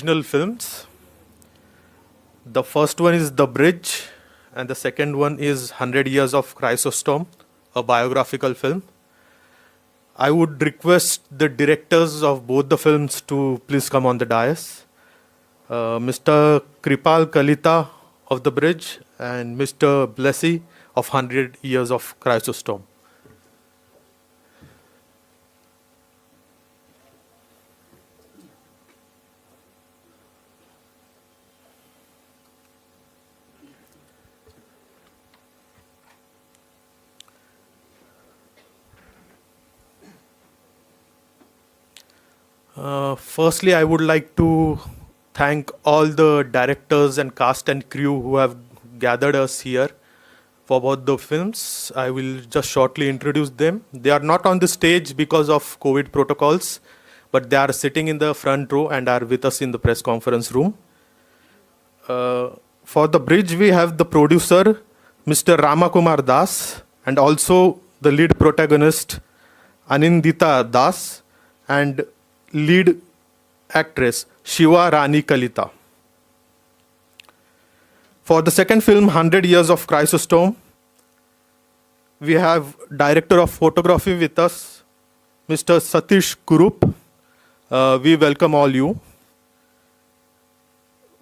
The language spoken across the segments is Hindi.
Original films. The first one is The Bridge, and the second one is 100 Years of Chrysostom, a biographical film. I would request the directors of both the films to please come on the dais. Mr. Kripal Kalita of The Bridge and Mr. Blessy of 100 Years of Chrysostom. Firstly, I would like to thank all the directors and cast and crew who have gathered us here for both the films. I will just shortly introduce them. They are not on the stage because of COVID protocols, but they are sitting in the front row and are with us in the press conference room. For The Bridge, we have the producer, Mr. Ramakumar Das, and also the lead protagonist, Anindita Das, and lead actress Shiva Rani Kalita. For the second film, 100 Years of Chrysostom, we have director of photography with us, Mr. Satish Kurup. We welcome all you.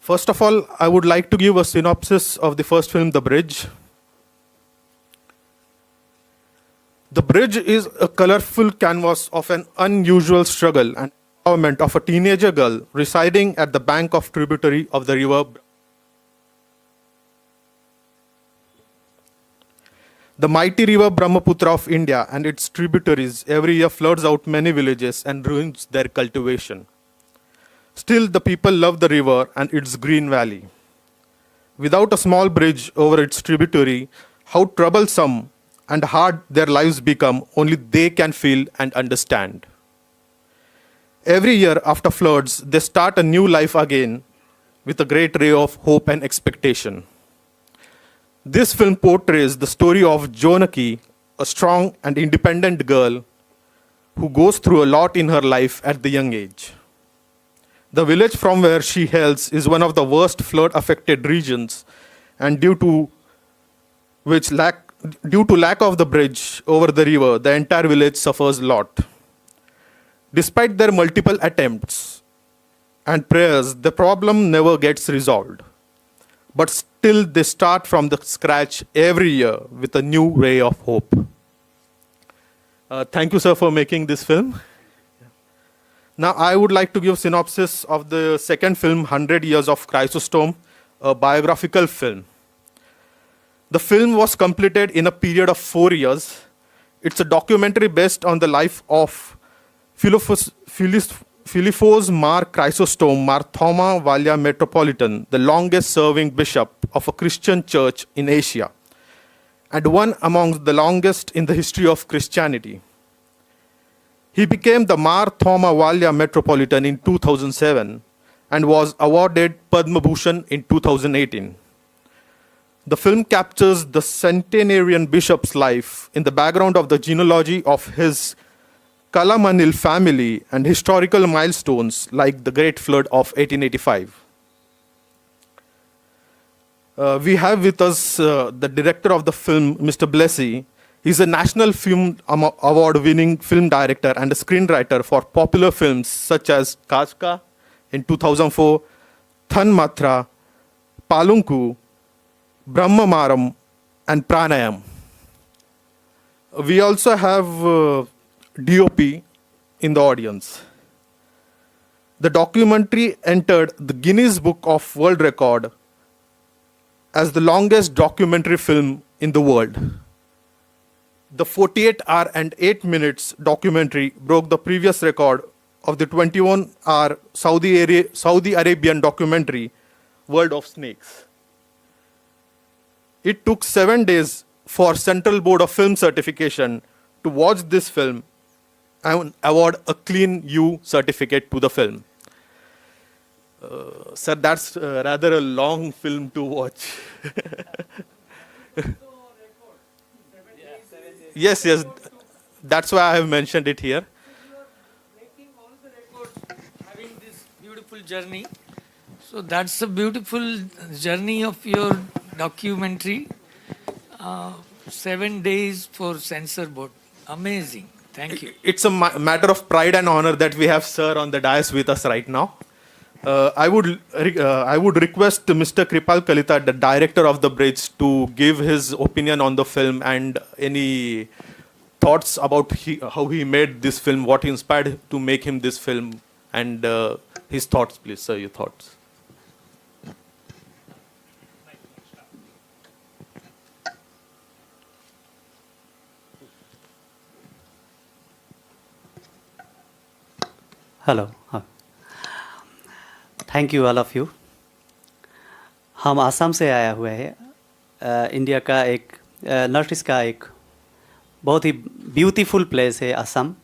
First of all, I would like to give a synopsis of the first film, The Bridge. The Bridge is a colorful canvas of an unusual struggle and empowerment of a teenager girl residing at the bank of tributary of the river. The mighty river Brahmaputra of India and its tributaries every year floods out many villages and ruins their cultivation. Still, the people love the river and its green valley. Without a small bridge over its tributary, how troublesome and hard their lives become, only they can feel and understand. Every year after floods, they start a new life again with a great ray of hope and expectation. This film portrays the story of Jonaki, a strong and independent girl who goes through a lot in her life at the young age. The village from where she hails is one of the worst flood-affected regions, and due to lack of the bridge over the river, the entire village suffers a lot. Despite their multiple attempts and prayers, the problem never gets resolved. But still, they start from the scratch every year with a new ray of hope. Thank you, sir, for making this film. Now, I would like to give synopsis of the second film, 100 Years of Chrysostom, a biographical film. The film was completed in a period of 4 years. It's a documentary based on the life of Philippos Mar Chrysostom Mar Thoma Valia Metropolitan, the longest serving bishop of a Christian church in Asia, and one among the longest in the history of Christianity. He became the Mar Thoma Valia Metropolitan in 2007 and was awarded Padma Bhushan in 2018. The film captures the centenarian bishop's life in the background of the genealogy of his Kalamanil family and historical milestones like the Great Flood of 1885. We have with us the director of the film, Mr. Blessy. He's a National Film Award-winning film director and a screenwriter for popular films such as Kajka in 2004, Thanmatra, Palunku, Brahmamaram, and Pranayam. We also have DOP in the audience. The documentary entered the Guinness Book of World Record as the longest documentary film in the world. The 48-hour and 8 minutes documentary broke the previous record of the 21-hour Saudi Arabian documentary, World of Snakes. It took 7 days for Central Board of Film Certification to watch this film and award a Clean U certificate to the film. Sir, that's rather a long film to watch. Yes, that's why I have mentioned it here. Breaking all the records, having this beautiful journey. So that's a beautiful journey of your documentary. 7 days for censor board. Amazing. Thank you. It's a matter of pride and honor that we have Sir on the dais with us right now. I would request Mr. Kripal Kalita, the director of The Bridge, to give his opinion on the film and any thoughts about how he made this film, what inspired to make him this film, and his thoughts, please, sir, your thoughts. Hello हाँ, thank you all of you. हम आसाम से आया हुआ है, इंडिया का एक नॉर्थ ईस्ट का एक बहुत ही ब्यूटीफुल प्लेस है आसाम।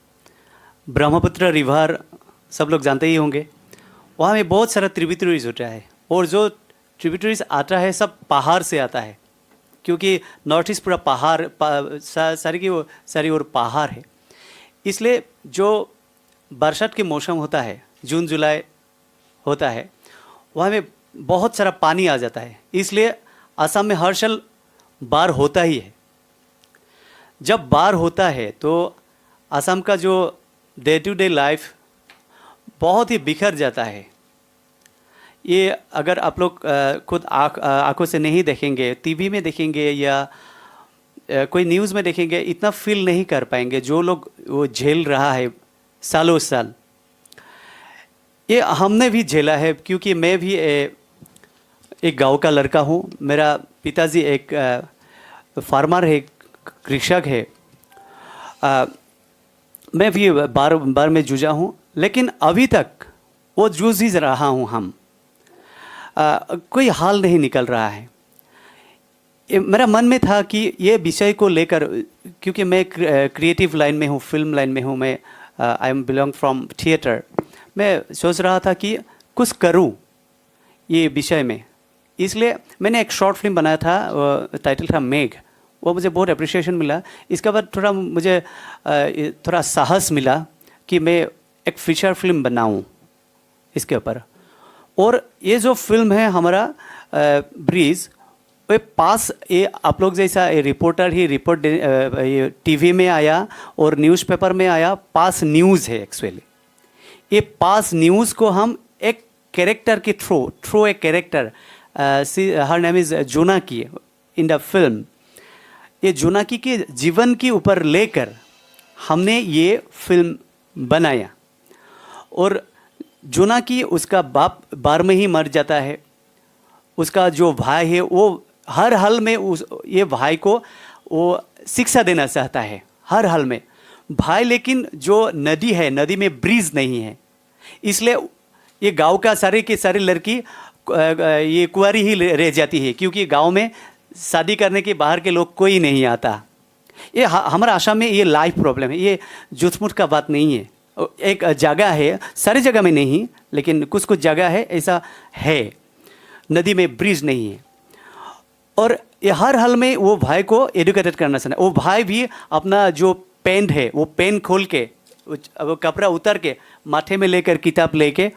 ब्रह्मपुत्र रिवर सब लोग जानते ही होंगे। वहाँ में बहुत सारा ट्रिब्यूटरीज होता है और जो ट्रिब्यूटरीज आता है सब पहाड़ से आता है, क्योंकि नॉर्थ ईस्ट पूरा पहाड़ सारी की वो सारी और पहाड़ है। इसलिए जो बरसात के मौसम होता है, जून जुलाई होता है, वहाँ में बहुत सारा पानी आ जाता है। इसलिए असम में हर साल बाढ़ होता ही है। जब बाढ़ होता है तो असम का जो डे टू डे लाइफ बहुत ही बिखर जाता है। ये अगर आप लोग खुद आँखों से नहीं देखेंगे, टीवी में देखेंगे या कोई न्यूज़ में देखेंगे, इतना फील नहीं कर पाएंगे जो लोग वो झेल रहा है सालों साल। ये हमने भी झेला है, क्योंकि मैं भी एक गांव का लड़का हूँ। मेरा पिताजी एक फार्मर है, कृषक है। मैं भी बार में जूझा हूँ, लेकिन अभी तक वो जूझ ही रहा हूँ। हम कोई हाल नहीं निकल रहा है। मेरा मन में था कि ये विषय को लेकर, क्योंकि मैं क्रिएटिव लाइन में हूँ, फिल्म लाइन में हूँ, मैं I am belong from theatre. मैं सोच रहा था कि कुछ करूं ये विषय में। इसलिए मैंने एक शॉर्ट फिल्म बनाया था, टाइटल था मेघ। वो मुझे बहुत अप्रिशिएशन मिला। इसके बाद थोड़ा मुझे थोड़ा साहस मिला कि मैं एक फीचर फिल्म बनाऊं इसके ऊपर। और ये जो फिल्म है हमारा ब्रिज, वे पास ये आप लोग जैसा ये रिपोर्टर ही रिपोर्ट ये टीवी में आया और न्यूज़पेपर में आया। पास न्यूज़ है एक्चुअली। ये पास न्यूज़ को हम एक कैरेक्टर के थ्रू एक character, her name is Jonaki in the film. ये जोनाकी के जीवन के ऊपर लेकर हमने ये फिल्म बनाया। और जोनाकी, उसका बाप बाढ़ में ही मर जाता है। उसका जो भाई है वो हर हाल में ये भाई को वो शिक्षा देना चाहता है, हर हाल में भाई। लेकिन जो नदी है, नदी में ब्रिज नहीं है। इसलिए ये गांव का सारे के सारे लड़की ये कुंवारी ही रह जाती है, क्योंकि गांव में शादी करने के बाहर के लोग कोई नहीं आता। ये हमारा आसाम में ये लाइफ प्रॉब्लम है। ये झूठ-मूठ का बात नहीं है। एक जगह है, सारी जगह में नहीं, लेकिन कुछ कुछ जगह है ऐसा है, नदी में ब्रिज नहीं है। और ये हर हाल में वो भाई को एजुकेटेड करना चाहता है। वो भाई भी अपना जो पेन है, वो पेन खोल के, वो कपड़ा उतर के, माथे में लेकर किताब लेके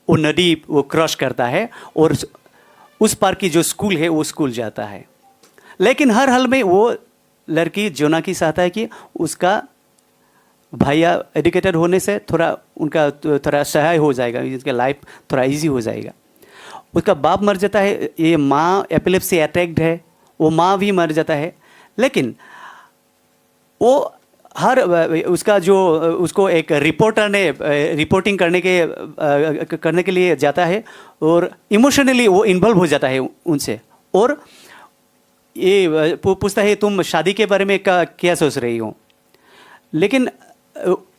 वो नदी वो क्रॉस करता है और उस पार की जो स्कूल है वो स्कूल जाता है। लेकिन हर हाल में वो लड़की जोनाकी चाहता है कि उसका भैया एजुकेटेड होने से थोड़ा उनका थोड़ा सहाय हो जाएगा, उसका लाइफ थोड़ा इजी हो जाएगा। उसका बाप मर जाता है, ये माँ एपिलेप्सी अटैक्ड है, वो माँ भी मर जाता है। लेकिन वो हर उसका जो उसको एक रिपोर्टर ने रिपोर्टिंग करने के लिए जाता है और इमोशनली वो इन्वॉल्व हो जाता है उनसे। और ये पूछता है तुम शादी के बारे में क्या सोच रही हो। लेकिन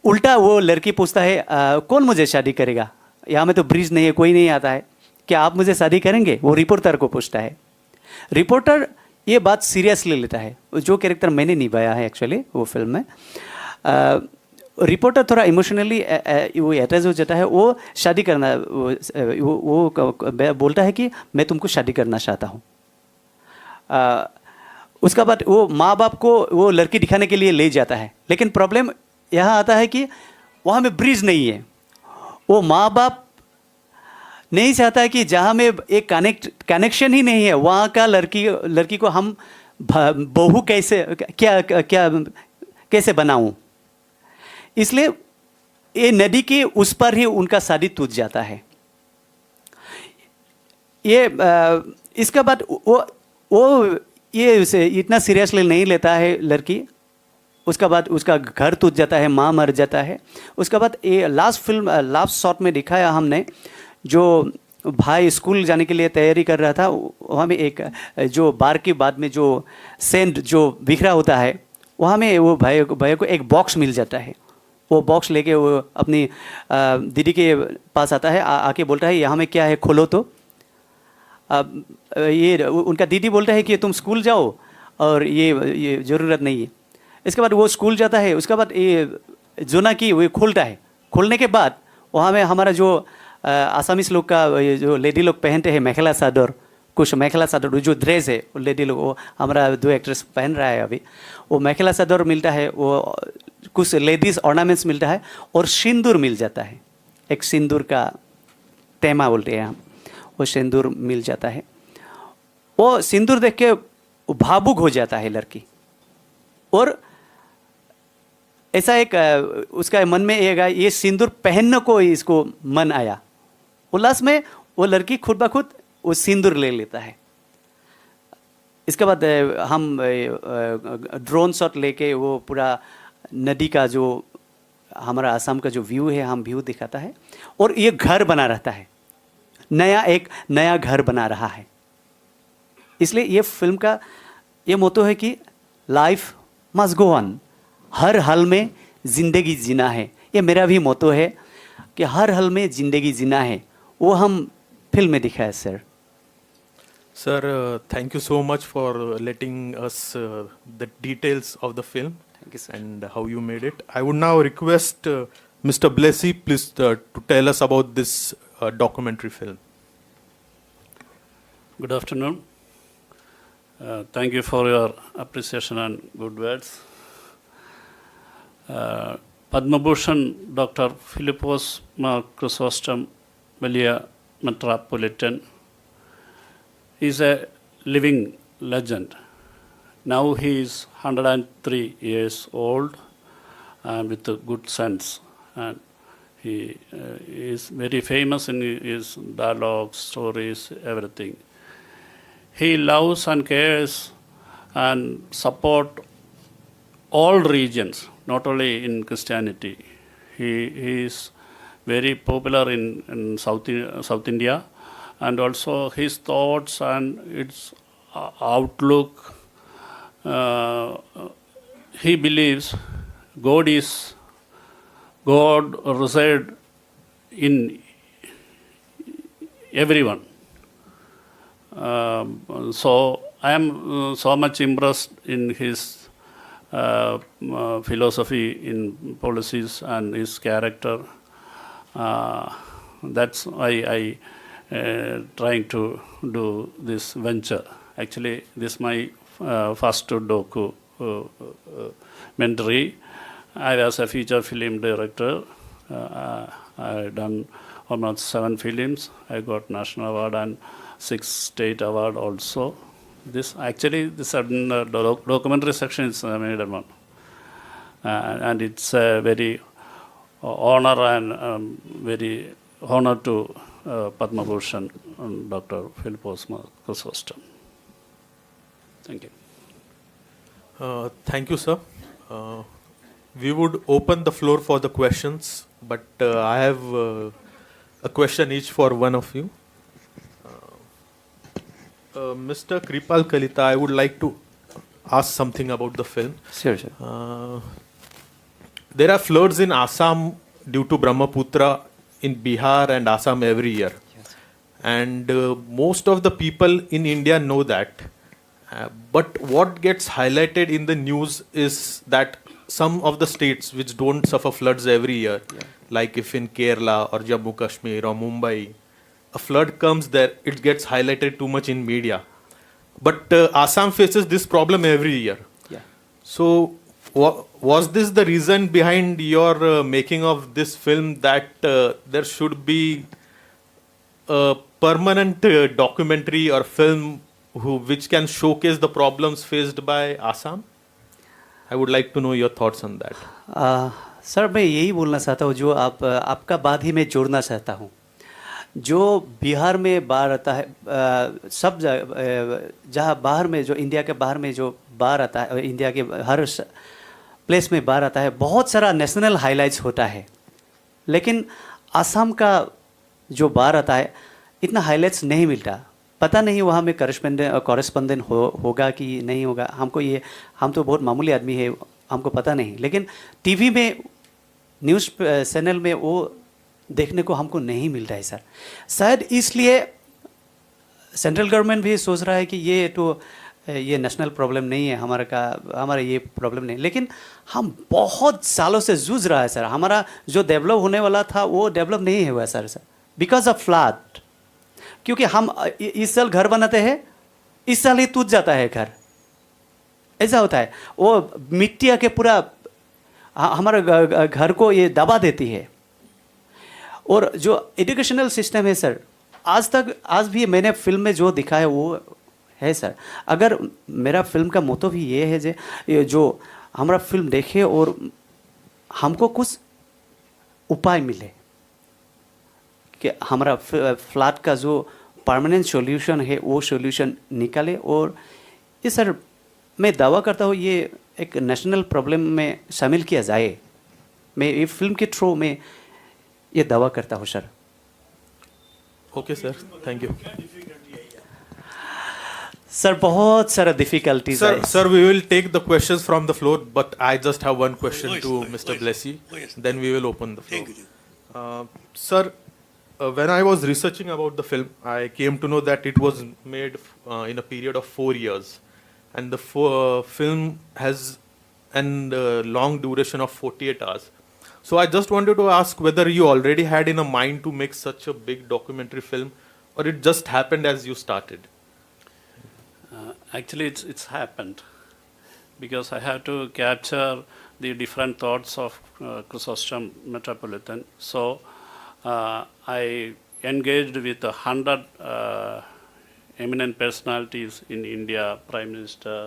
उल्टा वो लड़की पूछता है कौन मुझे शादी करेगा, यहाँ में तो ब्रिज नहीं है, कोई नहीं आता है, क्या आप मुझे शादी करेंगे। वो रिपोर्टर को पूछता है। रिपोर्टर ये बात सीरियसली लेता है, जो कैरेक्टर मैंने निभाया है एक्चुअली वो फिल्म में। रिपोर्टर थोड़ा इमोशनली वो अटैच हो जाता है। वो शादी करना वो बोलता है कि मैं तुमको शादी करना चाहता हूँ। उसका बाद वो माँ बाप को वो लड़की दिखाने के लिए ले जाता है। लेकिन प्रॉब्लम यहाँ आता है कि वहाँ में ब्रिज नहीं है। वो माँ बाप नहीं चाहता कि जहाँ में एक कनेक्शन ही नहीं है वहाँ का लड़की को हम बहू कैसे क्या क्या कैसे बनाऊं। इसलिए ये नदी के उस पर ही उनका शादी टूट जाता है। ये इसके बाद वो ये उसे इतना सीरियसली नहीं लेता है लड़की। उसका बाद उसका घर टूट जाता है, माँ मर जाता है। उसके बाद ये लास्ट शॉट में दिखाया हमने, जो भाई स्कूल जाने के लिए तैयारी कर रहा था, वहाँ में एक जो बार के बाद में जो सेंड जो बिखरा होता है, वहाँ में वो भाई को एक बॉक्स मिल जाता है। वो बॉक्स लेके वो अपनी दीदी के पास आता है, आके बोलता है यहाँ में क्या है, खोलो तो। ये उनका दीदी बोलता है कि तुम स्कूल जाओ और ये ज़रूरत नहीं है। इसके बाद वो स्कूल जाता है। उसके बाद ये जोना की वो खोलता है। खोलने के बाद वहाँ में हमारा जो आसामीस लोग का ये जो लेडी लोग पहनते हैं मेखला चादर, कुछ मेखला चादर जो ड्रेस है वो लेडी लोग, वो हमारा 2 एक्ट्रेस पहन रहा है अभी, वो मेखला चादर मिलता है, वो कुछ लेडीज़ ऑर्नामेंट्स मिलता है और सिंदूर मिल जाता है। एक सिंदूर का तेमा बोलते हैं हम, वो सिंदूर मिल जाता है। वो सिंदूर देख के भावुक हो जाता है लड़की। और ऐसा एक उसका मन में ये सिंदूर पहनने को इसको मन आया। उल्लास में वो लड़की खुद ब खुद वो सिंदूर ले लेता है। इसके बाद हम ड्रोन शॉट लेके वो पूरा नदी का जो हमारा आसाम का जो व्यू है, हम व्यू दिखाता है। और ये घर बना रहता है, एक नया घर बना रहा है। इसलिए ये फिल्म का ये मोटो है कि लाइफ मस्ट गो ऑन, हर हाल में ज़िंदगी जीना है। ये मेरा भी मोटो है कि हर हाल में ज़िंदगी जीना है। वो हम फिल्म में दिखाया sir. Sir, thank you so much for letting us the details of the film. Thank you, sir. And how you made it. I would now request Mr. Blessy, please, to tell us about this documentary film. Good afternoon. Thank you for your appreciation and good words. Padma Bhushan Dr. Philippos Mar Chrysostom Melia Metropolitan is a living legend. Now he is 103 years old and with a good sense. And he is very famous in his dialogues, stories, everything. He loves and cares and support all regions, not only in Christianity. He is very popular in South India, and also his thoughts and its outlook. He believes God resides in everyone. So I am so much impressed in his philosophy, in policies and his character. That's why I trying to do this venture. Actually, this is my first documentary. I was a feature film director. I done almost 7 films. I got national award and 6 state award also. This documentary section is made one, and it's a very honor and very honor to Padma Bhushan and Dr. Philippos Mar Chrysostom. Thank you. Thank you, sir. We would open the floor for the questions, but I have a question each for one of you. Mr. Kripal Kalita, I would like to ask something about the film. Sure, sure. There are floods in Assam due to Brahmaputra in Bihar and Assam every year. Yes. And most of the people in India know that. But what gets highlighted in the news is that some of the states which don't suffer floods every year, like if in Kerala or Jammu Kashmir or Mumbai, a flood comes there, it gets highlighted too much in media. But Assam faces this problem every year. Yeah. So was this the reason behind your making of this film, that there should be a permanent documentary or film which can showcase the problems faced by Assam? I would like to know your thoughts on that. Sir मैं यही बोलना चाहता हूँ जो आपका बात ही मैं जोड़ना चाहता हूँ। जो बिहार में बाढ़ आता है सब जहाँ बाहर में जो इंडिया के बाहर में जो बाढ़ आता है, इंडिया के हर प्लेस में बाढ़ आता है, बहुत सारा नेशनल हाइलाइट्स होता है, लेकिन असम का जो बाढ़ आता है इतना हाइलाइट्स नहीं मिलता। पता नहीं वहाँ में कॉरेस्पॉन्डेंट होगा कि नहीं होगा, हम तो बहुत मामूली आदमी है, हमको पता नहीं, लेकिन टीवी में न्यूज़ चैनल में वो देखने को हमको नहीं मिल रहा है सर। शायद इसलिए सेंट्रल गवर्नमेंट भी सोच रहा है कि ये नेशनल प्रॉब्लम नहीं है, हमारा ये प्रॉब्लम नहीं, लेकिन हम बहुत सालों से जूझ रहा है सर। हमारा जो डेवलप होने वाला था वो डेवलप नहीं हुआ सर बिकॉज ऑफ फ्लड। क्योंकि हम इस साल घर बनाते हैं, इस साल ही टूट जाता है घर, ऐसा होता है। वो मिट्टी आके पूरा हमारा घर को ये दबा देती है। और जो एजुकेशनल सिस्टम है सर, आज भी मैंने फिल्म में जो दिखा है वो है सर। अगर मेरा फिल्म का मोटो भी ये है जो हमारा फिल्म देखे और हमको कुछ उपाय मिले कि हमारा फ्लड का जो परमानेंट सॉल्यूशन है वो सॉल्यूशन निकाले। और ये सर मैं दावा करता हूँ ये एक नेशनल प्रॉब्लम में शामिल किया जाए। मैं ये फिल्म के थ्रू में ये दावा करता हूँ sir. Okay, sir. Thank you. Sir बहुत सारा डिफिकल्टीज है। Sir, we will take the questions from the floor, but I just have one question to Mr. Blessy. Then we will open the floor. Thank you. Sir, when I was researching about the film, I came to know that it was made in a period of 4 years, and the film has a long duration of 48 hours. So I just wanted to ask whether you already had in a mind to make such a big documentary film, or it just happened as you started? Actually, it's happened because I have to capture the different thoughts of Chrysostom Metropolitan. So I engaged with 100 eminent personalities in India, Prime Minister,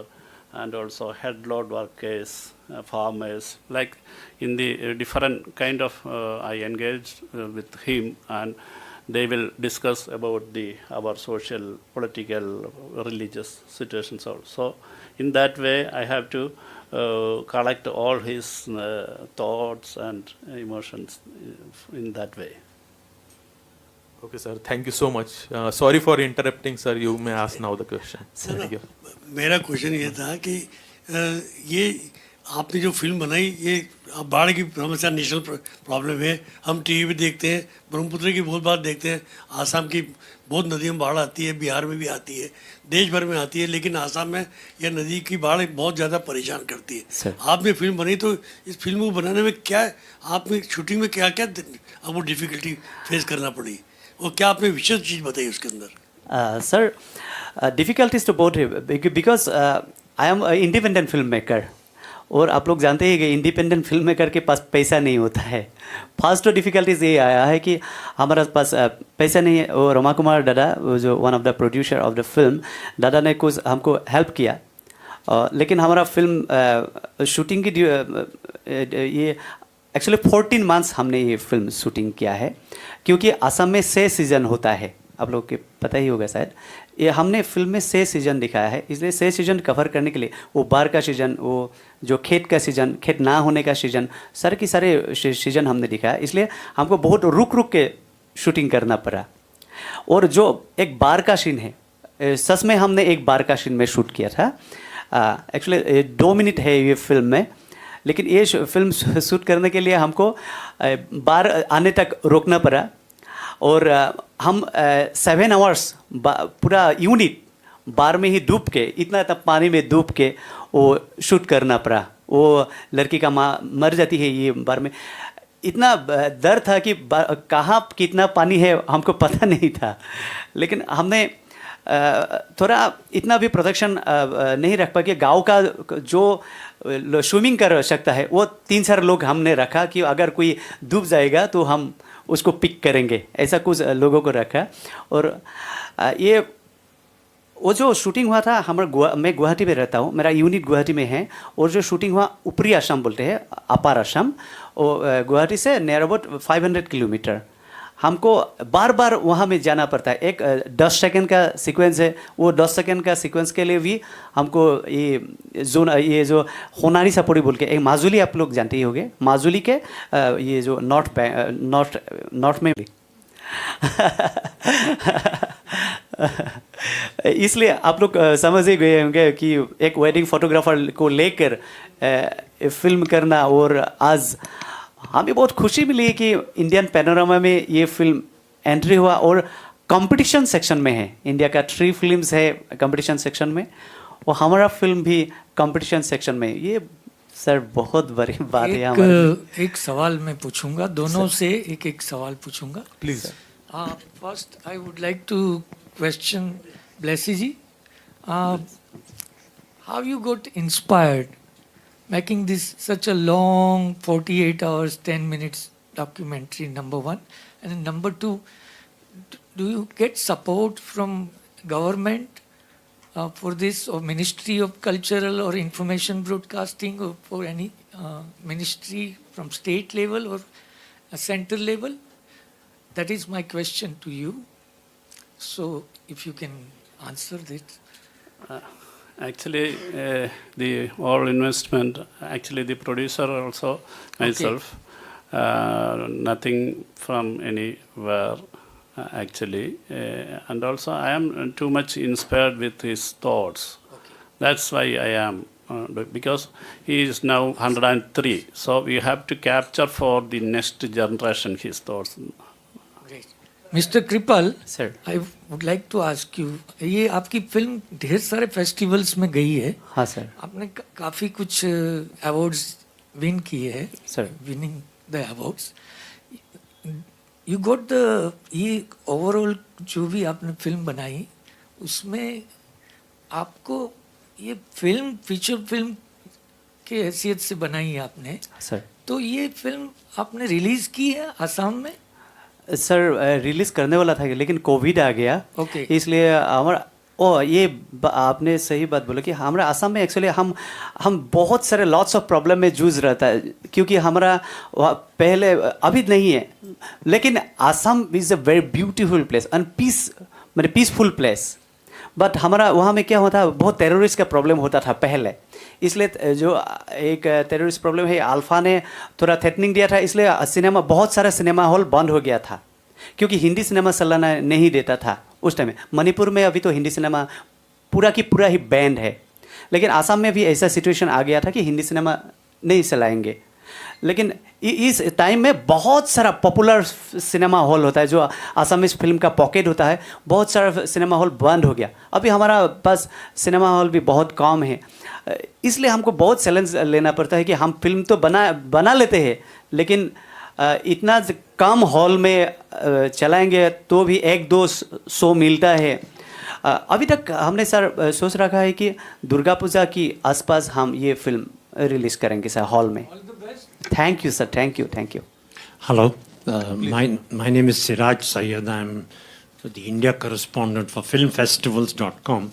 and also head lord workers, farmers, like in the different kind of I engaged with him, and they will discuss about our social, political, religious situations also. In that way, I have to collect all his thoughts and emotions in that way. Okay, sir. Thank you so much. Sorry for interrupting, sir. You may ask now the question. Thank you. मेरा क्वेश्चन ये था कि ये आपने जो फिल्म बनाई, ये बाढ़ की समस्या नेशनल प्रॉब्लम है। हम टीवी पे देखते हैं, ब्रह्मपुत्र की बहुत बार देखते हैं, आसाम की बहुत नदियों में बाढ़ आती है, बिहार में भी आती है, देश भर में आती है, लेकिन आसाम में यह नदी की बाढ़ बहुत ज़्यादा परेशान करती है। आपने फिल्म बनाई, तो इस फिल्म को बनाने में क्या आपने शूटिंग में क्या क्या आपको डिफ़िकल्टी फेस करना पड़ी, और क्या आपने विशेष चीज़ बताई उसके अंदर? सर डिफ़िकल्टीज तो बहुत है because I am independent film maker, और आप लोग जानते हैं कि इंडिपेंडेंट फिल्म मेकर के पास पैसा नहीं होता है। फर्स्ट तो डिफ़िकल्टीज ये आया है कि हमारे पास पैसा नहीं है। और रमा कुमार दादा, जो one of the producer of the film, दादा ने कुछ हमको हेल्प किया, लेकिन हमारा फिल्म शूटिंग की ये एक्चुअली 14 मंथ्स हमने ये फिल्म शूटिंग किया है, क्योंकि असम में 6 सीज़न होता है, आप लोग के पता ही होगा शायद। ये हमने फिल्म में 6 सीज़न दिखाया है, इसलिए 6 सीज़न कवर करने के लिए वो बाढ़ का सीज़न, वो जो खेत का सीज़न, खेत ना होने का सीज़न, सारे सीज़न हमने दिखाया। इसलिए हमको बहुत रुक के शूटिंग करना पड़ा। और जो एक बाढ़ का सीन है, सच में हमने एक बाढ़ का सीन में शूट किया था। एक्चुअली 2 मिनट है ये फिल्म में, लेकिन ये फिल्म शूट करने के लिए हमको बाढ़ आने तक रोकना पड़ा। और हम 7 आवर्स पूरा यूनिट बाढ़ में ही डूब के, इतना पानी में डूब के वो शूट करना पड़ा। वो लड़की का माँ मर जाती है ये बाढ़ में। इतना डर था कि कहाँ कितना पानी है हमको पता नहीं था, लेकिन हमने थोड़ा इतना भी प्रोटेक्शन नहीं रख पाए कि गांव का जो स्विमिंग कर सकता है वो 3-4 लोग हमने रखा कि अगर कोई डूब जाएगा तो हम उसको पिक करेंगे, ऐसा कुछ लोगों को रखा। और ये वो जो शूटिंग हुआ था मैं गुवाहाटी में रहता हूँ, मेरा यूनिट गुवाहाटी में है, और जो शूटिंग हुआ ऊपरी असम बोलते हैं, अपर असम, वो गुवाहाटी से नियर अबाउट 500 किलोमीटर। हमको बार बार वहाँ में जाना पड़ता है। एक 10 सेकंड का सीक्वेंस है, वो 10 सेकंड का सीक्वेंस के लिए भी हमको ये जो होनारी सपोरी बोल के एक माजुली, आप लोग जानते ही होंगे, माजुली के ये जो नॉर्थ में भी इसलिए आप लोग समझ ही गए होंगे कि एक वेडिंग फोटोग्राफर को लेकर फिल्म करना। और आज हमें बहुत खुशी मिली है कि इंडियन पैनोरामा में ये फिल्म एंट्री हुआ और कंपटीशन सेक्शन में है। इंडिया का 3 फिल्म्स है कंपटीशन सेक्शन में, और हमारा फिल्म भी कंपटीशन सेक्शन में। ये सर बहुत बड़ी बात है हमारे। एक सवाल मैं पूछूंगा, दोनों से एक एक सवाल पूछूंगा Please. First I would like to question Blessy ji, how you got inspired making this such a long 48 hours 10 minutes documentary, number one, and number two, do you get support from government for this, or Ministry of Cultural or Information Broadcasting, or for any ministry from state level or a center level? That is my question to you, so if you can answer this. Actually, the all investment, actually the producer also, myself, nothing from anywhere actually. And also I am too much inspired with his thoughts. Okay. That's why I am, because he is now 103. So we have to capture for the next generation his thoughts. Great. Mr. Kripal, Sir. I would like to ask you, ये आपकी फिल्म ढेर सारे फेस्टिवल्स में गई है। हाँ सर। आपने काफ़ी कुछ अवार्ड्स विन किए हैं। Sir. Winning the awards, you got the, ये ओवरऑल जो भी आपने फिल्म बनाई उसमें आपको ये फिल्म फीचर फिल्म के हैसियत से बनाई है आपने, सर। तो ये फिल्म आपने रिलीज की है आसाम में? सर रिलीज़ करने वाला था लेकिन कोविड आ गया। Okay. इसलिए हमारा आपने सही बात बोला कि हमारा आसाम में एक्चुअली हम बहुत सारे लॉट्स ऑफ प्रॉब्लम में जूझ रहता है, क्योंकि हमारा पहले अभी नहीं है, लेकिन Assam is a very beautiful place and peaceful place. But हमारा वहाँ में क्या होता है, बहुत टेररिस्ट का प्रॉब्लम होता था पहले, इसलिए जो एक टेररिस्ट प्रॉब्लम है, अल्फा ने थोड़ा थ्रेटनिंग दिया था, इसलिए सिनेमा, बहुत सारा सिनेमा हॉल बंद हो गया था, क्योंकि हिंदी सिनेमा चलाना नहीं देता था उस टाइम में। मणिपुर में अभी तो हिंदी सिनेमा पूरा की पूरा ही बैंड है, लेकिन आसाम में भी ऐसा सिचुएशन आ गया था कि हिंदी सिनेमा नहीं चलाएंगे। लेकिन इस टाइम में बहुत सारा पॉपुलर सिनेमा हॉल होता है, जो आसामीज फिल्म का पॉकेट होता है, बहुत सारा सिनेमा हॉल बंद हो गया। अभी हमारा पास सिनेमा हॉल भी बहुत कम है, इसलिए हमको बहुत चैलेंज लेना पड़ता है कि हम फिल्म तो बना लेते हैं, लेकिन इतना कम हॉल में चलाएंगे तो भी 1-2 शो मिलता है। अभी तक हमने सर सोच रखा है कि दुर्गा पूजा की आसपास हम ये फिल्म रिलीज करेंगे सर हॉल में। Thank you sir, thank you. Hello, my name is Siraj Syed. I'm the India correspondent for filmfestivals.com.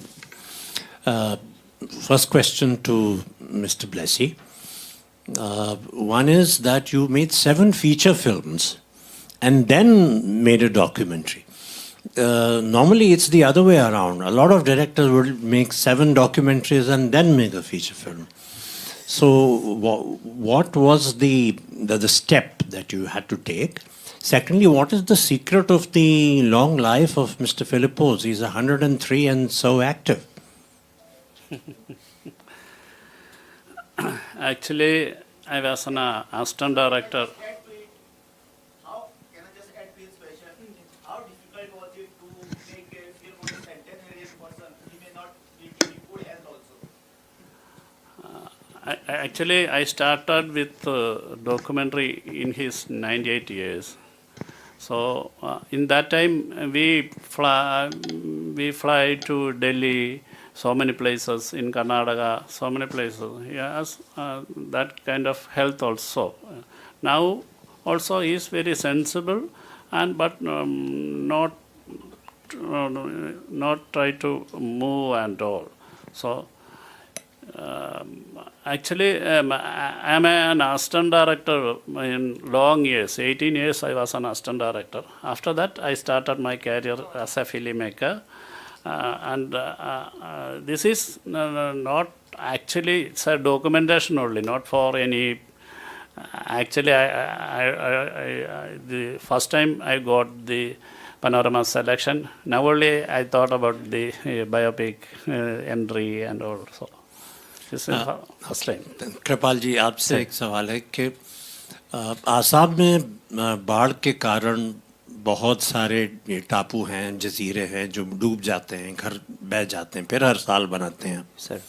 First question to Mr. Blessy. One is that you made 7 feature films and then made a documentary. Normally it's the other way around. A lot of directors will make 7 documentaries and then make a feature film. So what was the step that you had to take? Secondly, what is the secret of the long life of Mr. Philippos? He's 103 and so active. Actually, I was an assistant director. How can I just add this question? How difficult was it to make a film of a centenarian person? He may not be in good health also. Actually, I started with documentary in his 98 years. So in that time, we fly to Delhi, so many places in Karnataka, so many places. He has that kind of health also. Now also he is very sensible and but not try to move and all. So actually, I'm an assistant director in long years. 18 years I was an assistant director. After that, I started my career as a filmmaker. This is not actually, it's a documentation only, not for any. Actually, the first time I got the Panorama selection, now only I thought about the biopic entry and all. So this is first time. कृपाल जी, आपसे एक सवाल है कि आसाम में बाढ़ के कारण बहुत सारे ये टापू हैं, जजीरे हैं जो डूब जाते हैं, घर बह जाते हैं, फिर हर साल बनाते हैं सर।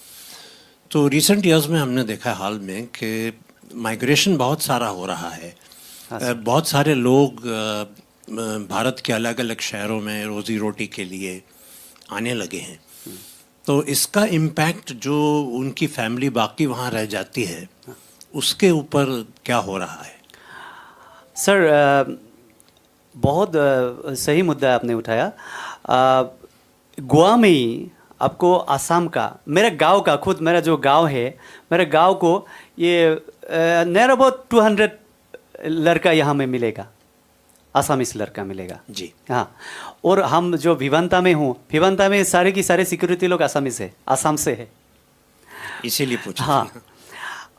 तो रिसेंट ईयर्स में हमने देखा हाल में कि माइग्रेशन बहुत सारा हो रहा है। बहुत सारे लोग भारत के अलग अलग शहरों में रोज़ी रोटी के लिए आने लगे हैं। तो इसका इम्पैक्ट जो उनकी फैमिली बाकी वहाँ रह जाती है उसके ऊपर क्या हो रहा है? सर बहुत सही मुद्दा आपने उठाया। गोवा में ही आपको आसाम का, मेरे गांव का, खुद मेरा जो गांव है, मेरे गांव को ये नियर अबाउट 200 लड़का यहाँ में मिलेगा, आसामीस लड़का मिलेगा जी। हाँ, और हम जो भिवंता में हूँ, भिवंता में सारे की सारे सिक्योरिटी लोग आसामीस है, आसाम से है, इसीलिए पूछा। हाँ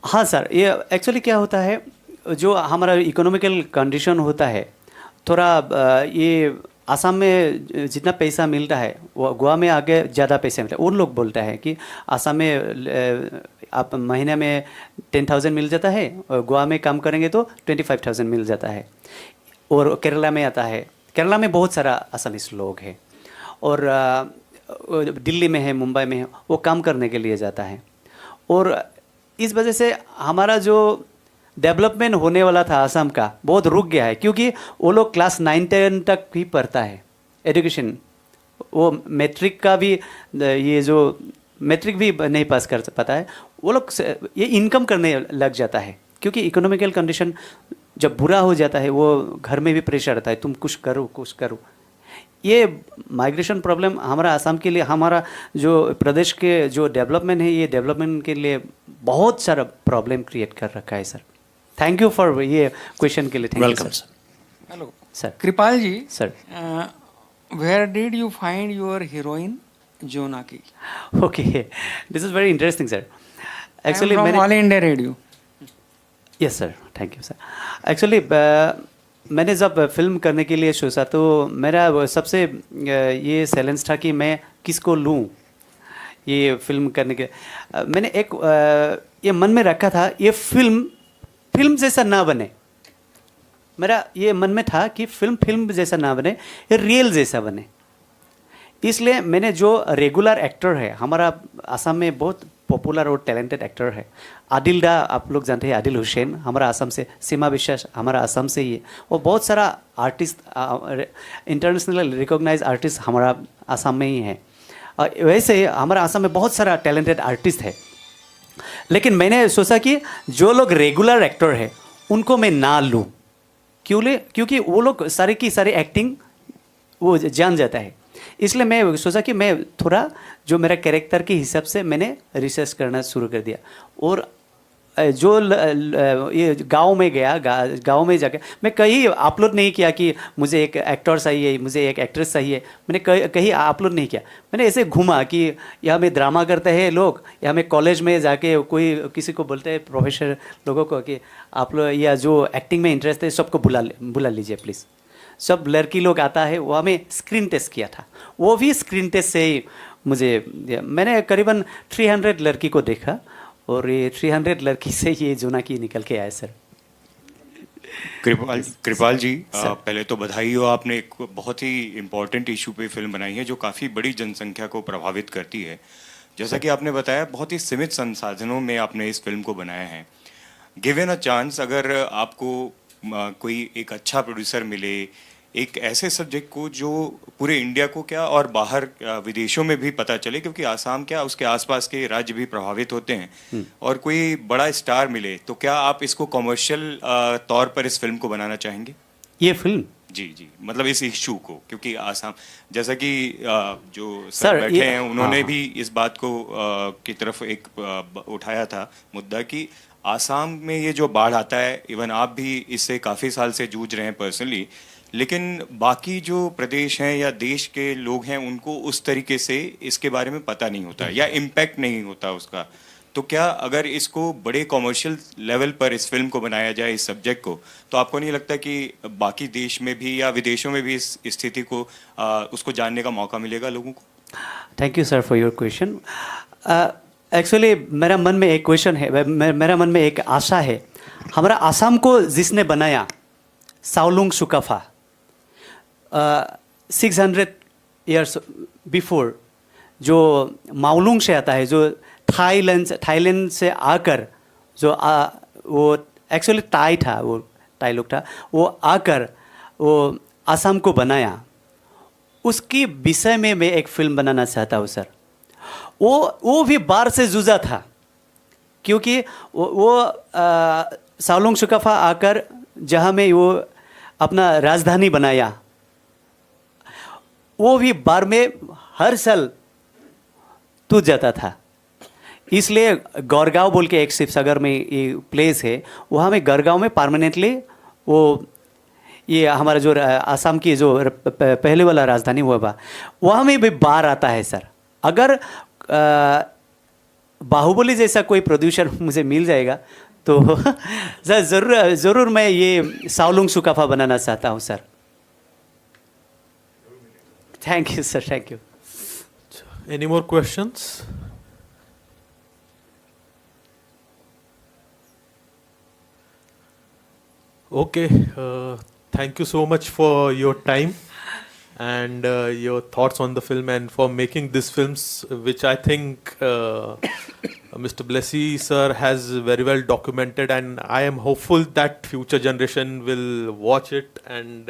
हाँ सर, ये एक्चुअली क्या होता है, जो हमारा इकोनॉमिकल कंडीशन होता है थोड़ा, ये आसाम में जितना पैसा मिलता है वो गोवा में आगे ज़्यादा पैसा मिलता है। उन लोग बोलते हैं कि आसाम में आप महीने में 10,000 मिल जाता है और गोवा में काम करेंगे तो 25,000 मिल जाता है। और केरला में आता है, केरला में बहुत सारा आसामीस लोग हैं, और दिल्ली में है, मुंबई में है, वो काम करने के लिए जाता है। और इस वजह से हमारा जो डेवलपमेंट होने वाला था आसाम का बहुत रुक गया है, क्योंकि वो लोग क्लास 9-10 तक ही पढ़ता है एजुकेशन, वो मैट्रिक का भी, ये जो मैट्रिक भी नहीं पास कर पाता है, वो लोग ये इनकम करने लग जाता है, क्योंकि इकोनॉमिकल कंडीशन जब बुरा हो जाता है वो घर में भी प्रेशर रहता है, तुम कुछ करो कुछ करो। ये माइग्रेशन प्रॉब्लम हमारा आसाम के लिए, हमारा जो प्रदेश के जो डेवलपमेंट है, ये डेवलपमेंट के लिए बहुत सारा प्रॉब्लम क्रिएट कर रखा है सर। थैंक यू फॉर ये क्वेश्चन के लिए। Thank you welcome sir. Hello. Sir. Kripal ji, sir. where did you find your heroine, Jonaki? Okay, this is very interesting sir. Actually from All India Radio. Yes sir, thank you sir. Actually मैंने जब फिल्म करने के लिए सोचा तो मेरा सबसे ये चैलेंज था कि मैं किसको लूँ ये फिल्म करने के। मैंने एक ये मन में रखा था, ये फिल्म जैसा ना बने, मेरा ये मन में था कि फिल्म जैसा ना बने, ये रियल जैसा बने। इसलिए मैंने जो रेगुलर एक्टर है, हमारा आसाम में बहुत पॉपुलर और टैलेंटेड एक्टर है, आदिल दा, आप लोग जानते हैं, आदिल हुसैन हमारा आसाम से, सीमा विश्वास हमारा आसाम से ही है, और बहुत सारा आर्टिस्ट, इंटरनेशनल रिकॉग्नाइज आर्टिस्ट हमारा आसाम में ही है। वैसे हमारा आसाम में बहुत सारा टैलेंटेड आर्टिस्ट है, लेकिन मैंने सोचा कि जो लोग रेगुलर एक्टर है उनको मैं ना लूँ, क्योंकि वो लोग सारे की सारी एक्टिंग वो जान जाता है। इसलिए मैं सोचा कि मैं थोड़ा जो मेरा कैरेक्टर के हिसाब से मैंने रिसर्च करना शुरू कर दिया, और जो ये गांव में गया, गांव में जाके मैं कहीं अपलोड नहीं किया कि मुझे एक एक्टर चाहिए, मुझे एक एक्ट्रेस चाहिए, मैंने कहीं अपलोड नहीं किया। मैंने ऐसे घूमा कि यहाँ में ड्रामा करते हैं लोग, यहाँ में कॉलेज में जाके कोई किसी को बोलते हैं प्रोफेसर लोगों को कि आप लोग या जो एक्टिंग में इंटरेस्ट है सबको बुला लीजिए प्लीज़। सब लड़की लोग आता है, वो हमें स्क्रीन टेस्ट किया था, वो भी स्क्रीन टेस्ट से ही मैंने करीबन 300 लड़की को देखा, और ये 300 लड़की से ये जोनाकी निकल के आए सर। कृपाल जी, पहले तो बधाई हो, आपने एक बहुत ही इम्पोर्टेंट इशू पे फिल्म बनाई है जो काफ़ी बड़ी जनसंख्या को प्रभावित करती है। जैसा कि आपने बताया, बहुत ही सीमित संसाधनों में आपने इस फिल्म को बनाया है। गिवन अ चांस, अगर आपको कोई एक अच्छा प्रोड्यूसर मिले एक ऐसे सब्जेक्ट को जो पूरे इंडिया को क्या और बाहर विदेशों में भी पता चले, क्योंकि आसाम क्या उसके आसपास के राज्य भी प्रभावित होते हैं, और कोई बड़ा स्टार मिले, तो क्या आप इसको कॉमर्शियल तौर पर इस फिल्म को बनाना चाहेंगे? ये फिल्म जी जी, मतलब इस इशू को, क्योंकि आसाम जैसा कि जो सर, सर बैठे ये- हैं उन्होंने हाँ, भी इस बात को की तरफ एक उठाया था मुद्दा कि आसाम में ये जो बाढ़ आता है, इवन आप भी इससे काफ़ी साल से जूझ रहे हैं पर्सनली, लेकिन बाकी जो प्रदेश हैं या देश के लोग हैं उनको उस तरीके से इसके बारे में पता नहीं होता या इम्पैक्ट नहीं होता उसका। तो क्या अगर इसको बड़े कॉमर्शियल लेवल पर इस फिल्म को बनाया जाए, इस सब्जेक्ट को, तो आपको नहीं लगता कि बाकी देश में भी या विदेशों में भी इस स्थिति को उसको जानने का मौका मिलेगा लोगों को? Thank you sir for your question. Actually मेरा मन में एक क्वेश्चन है, मेरा मन में एक आशा है। हमारा आसाम को जिसने बनाया, साओलुंग सुकाफा, 600 ईयर्स बिफोर, जो माओलुंग से आता है, जो थाईलैंड से आकर, जो वो एक्चुअली टाई था, वो टाई लोग था, वो आकर वो आसाम को बनाया। उसकी विषय में मैं एक फिल्म बनाना चाहता हूँ सर। वो भी बाढ़ से जूझा था, क्योंकि वो साओलुंग सुकाफा आकर जहाँ में वो अपना राजधानी बनाया, वो भी बाढ़ में हर साल टूट जाता था। इसलिए गौरगांव बोल के एक शिवसागर में ये प्लेस है, वहाँ में गौरगांव में परमानेंटली वो ये हमारा जो आसाम की जो पहले वाला राजधानी हुआ बा, वहाँ में भी बाढ़ आता है सर। अगर बाहुबली जैसा कोई प्रोड्यूसर मुझे मिल जाएगा तो सर ज़रूर मैं ये साओलुंग सुकाफा बनाना चाहता हूँ sir. Thank you sir, thank you. Any more questions? Okay, thank you so much for your time and your thoughts on the film and for making these films, which I think Mr. Blessy sir has very well documented, and I am hopeful that future generation will watch it and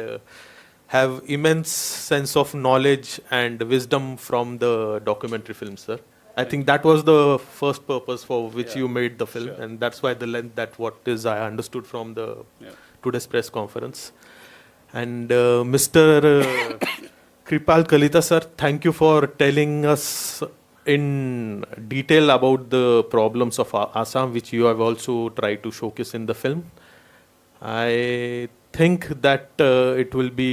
have immense sense of knowledge and wisdom from the documentary film, sir. I think that was the first purpose for which you made the film, and that's why the length, that what is I understood from the today's press conference. And Mr. Kripal Kalita sir, thank you for telling us in detail about the problems of Assam, which you have also tried to showcase in the film. I think that it will be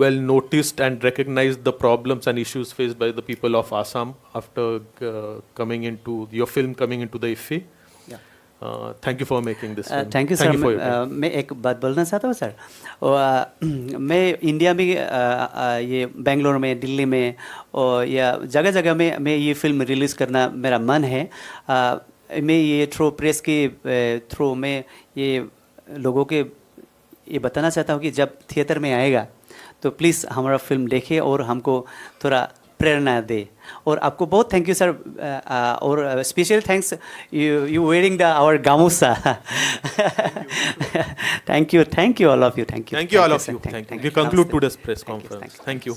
well noticed and recognized the problems and issues faced by the people of Assam after coming into your film coming into the IFFI. Thank you for making this film. Thank you Thank you for sir. your time. मैं एक बात बोलना चाहता हूँ सर। मैं इंडिया में ये बेंगलोर में, दिल्ली में और या जगह जगह में मैं ये फिल्म रिलीज़ करना मेरा मन है। मैं ये थ्रू प्रेस के थ्रू मैं ये लोगों के ये बताना चाहता हूँ कि जब थिएटर में आएगा तो प्लीज़ हमारा फिल्म देखें और हमको थोड़ा प्रेरणा दे। और आपको बहुत थैंक यू सर, और special thanks you wearing the our gamosa. Thank you all of you, thank you Thank you all of you. Thank you. We conclude today's press conference. Thank you.